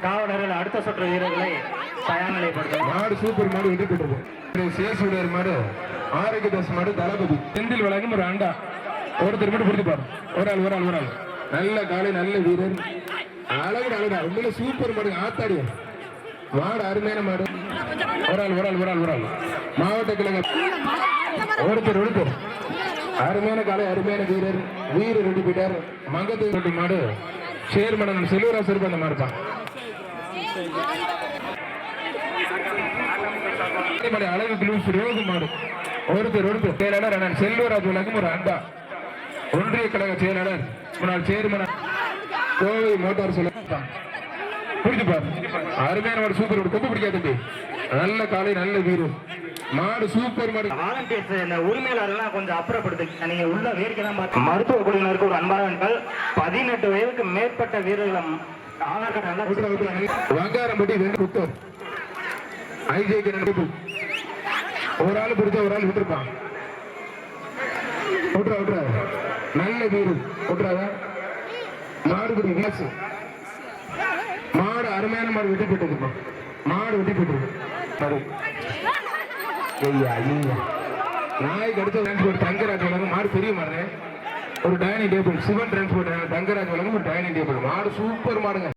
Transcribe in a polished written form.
காவலர்கள் அடுத்த சுற்று வீரர்களை தயார் நிலைப்படுத்தும். மாடு சூப்பர் மாடு வெற்றி பெற்றது. சேசுடையர் மாடு, ஆரோக்கியதாஸ் மாடு, தளபதி செந்தில் வழங்கும் ஒரு அண்டா. ஒருத்தர் மட்டும் பிடிப்பாரு. ஒரு ஆள் நல்ல காலை, நல்ல வீரர், அழகுடா உண்மையில சூப்பர் மாடு. ஆத்தாடி மாடு அருமையான மாடு. ஒரு ஆள் மாவட்ட கிழங்க ஒருத்தர் அருமையான காலை, அருமையான வீரர் ரெண்டு போயிட்டார். மங்கத்து மாடு சேர்மன் செல்வராஜ் இருப்ப அந்த மாதிரி தான். அழகு ரோகு மாடு. ஒருத்தர் செயலாளர் செல்வராஜ் உலகம் ஒரு அண்டா. ஒன்றிய கழக செயலாளர் முன்னாள் சேர்மன் கோவை மோட்டார் சொல்ல புரிஞ்சுப்பார். அருமையான மாடு, சூப்பர் மாடு. கொப்பு பிடிக்காது. நல்ல காலை, நல்ல வீரர் மாடு, சூப்பர் மாடு. வாலண்டியர்ஸ் இந்த உரிமையாளர்கள் கொஞ்சம் அப்புறப்படுத்து. நீங்க உள்ள வேடிக்கை தான் பார்த்து. மருத்துவ குழுவினருக்கு ஒரு அன்பான வேண்டுகோள். 18 வயதுக்கு மேற்பட்ட வீரர்களும் ஆதார் கார்டு வங்காரம்பட்டி வென்று புத்தர் ஐஜேக்கு ஒரு ஆள் பிடிச்ச ஒரு ஆள் விட்டுருப்பான். விட்டுறா நல்ல வீரர் விட்டுறாத மாடு வியாசு மாடு அருமையான மாடு வெட்டி போட்டு மாடு வெட்டி போட்டு நாய் கடிச்ச டிரான்ஸ்போர்ட் தங்கராஜ் வழங்கும் மாடு பெரிய மாடு. ஒரு dining table Sivan transport Thangaraj வழங்கும் ஒரு டைனிங் டேபிள் மாடு, சூப்பர் மாடுங்க.